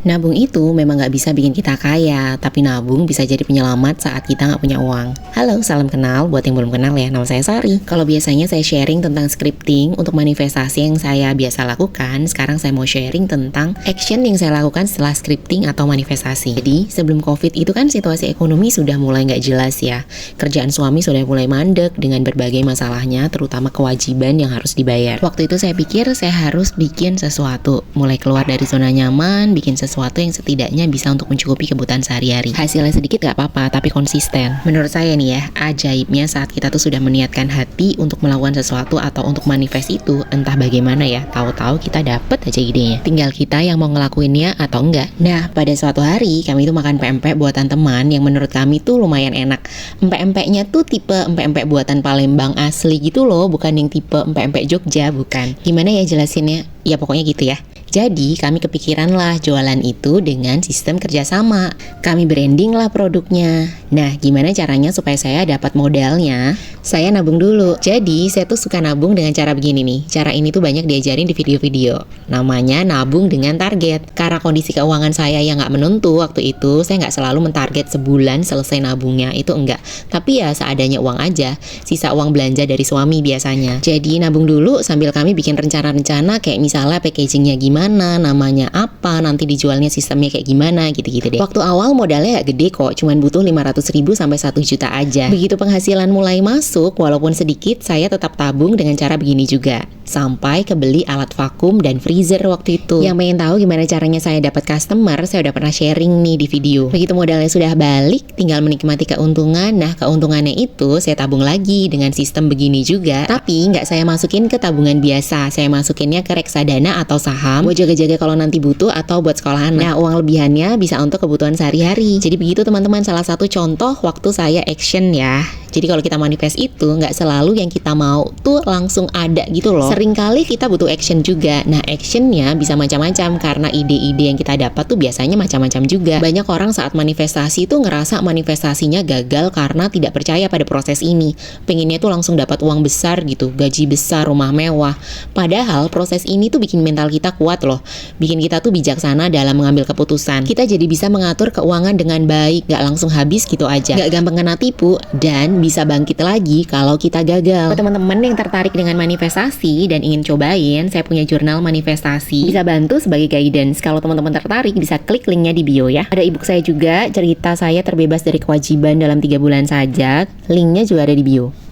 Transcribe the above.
Nabung itu memang nggak bisa bikin kita kaya, tapi nabung bisa jadi penyelamat saat kita nggak punya uang. Halo, salam kenal buat yang belum kenal ya, nama saya Sari. Kalau biasanya saya sharing tentang scripting untuk manifestasi yang saya biasa lakukan, sekarang saya mau sharing tentang action yang saya lakukan setelah scripting atau manifestasi. Jadi, sebelum COVID itu kan situasi ekonomi sudah mulai nggak jelas ya. Kerjaan suami sudah mulai mandek dengan berbagai masalahnya, terutama kewajiban yang harus dibayar. Waktu itu saya pikir saya harus bikin sesuatu, mulai keluar dari zona nyaman, bikin sesuatu yang setidaknya bisa untuk mencukupi kebutuhan sehari-hari. Hasilnya sedikit gak apa-apa, tapi konsisten. Menurut saya nih ya, ajaibnya saat kita tuh sudah meniatkan hati untuk melakukan sesuatu atau untuk manifest itu, entah bagaimana ya, tahu-tahu kita dapet aja idenya. Tinggal kita yang mau ngelakuinnya atau enggak. Nah, pada suatu hari kami tuh makan pempek buatan teman yang menurut kami tuh lumayan enak. Empek-empeknya tuh tipe empek-empek buatan Palembang asli gitu loh, bukan yang tipe empek-empek Jogja, bukan. Gimana ya jelasinnya? Ya pokoknya gitu ya. Jadi kami kepikiran lah jualan itu dengan sistem kerjasama. Kami branding lah produknya. Nah, gimana caranya supaya saya dapat modalnya? Saya nabung dulu. Jadi saya tuh suka nabung dengan cara begini nih. Cara ini tuh banyak diajarin di video-video. Namanya nabung dengan target. Karena kondisi keuangan saya yang nggak menentu waktu itu, saya nggak selalu mentarget sebulan selesai nabungnya. Itu enggak. Tapi ya seadanya uang aja. Sisa uang belanja dari suami biasanya. Jadi nabung dulu sambil kami bikin rencana-rencana kayak misalnya packagingnya gimana, namanya apa, nanti dijualnya sistemnya kayak gimana, gitu-gitu deh. Waktu awal modalnya gak gede kok, cuman butuh 500.000 sampai 1 juta aja. Begitu penghasilan mulai masuk, walaupun sedikit, saya tetap tabung dengan cara begini juga. Sampai kebeli alat vakum dan freezer waktu itu. Yang pengen tahu gimana caranya saya dapat customer, saya udah pernah sharing nih di video. Begitu modalnya sudah balik, tinggal menikmati keuntungan. Nah, keuntungannya itu saya tabung lagi dengan sistem begini juga. Tapi nggak saya masukin ke tabungan biasa, saya masukinnya ke reksadana atau saham buat jaga-jaga kalau nanti butuh atau buat sekolah anak. Nah, uang lebihannya bisa untuk kebutuhan sehari-hari. Jadi begitu teman-teman, salah satu contoh waktu saya action ya. Jadi kalau kita manifest itu nggak selalu yang kita mau tuh langsung ada gitu loh. Seringkali kita butuh action juga. Nah, actionnya bisa macam-macam karena ide-ide yang kita dapat tuh biasanya macam-macam juga. Banyak orang saat manifestasi tuh ngerasa manifestasinya gagal karena tidak percaya pada proses ini. Pengennya tuh langsung dapat uang besar gitu, gaji besar, rumah mewah. Padahal proses ini tuh bikin mental kita kuat loh. Bikin kita tuh bijaksana dalam mengambil keputusan. Kita jadi bisa mengatur keuangan dengan baik, nggak langsung habis gitu aja. Nggak gampang kena tipu dan bisa bangkit lagi kalau kita gagal. Buat teman-teman yang tertarik dengan manifestasi dan ingin cobain, saya punya jurnal manifestasi. Bisa bantu sebagai guidance. Kalau teman-teman tertarik, bisa klik linknya di bio ya. Ada ebook saya juga, cerita saya terbebas dari kewajiban dalam 3 bulan saja. Linknya juga ada di bio.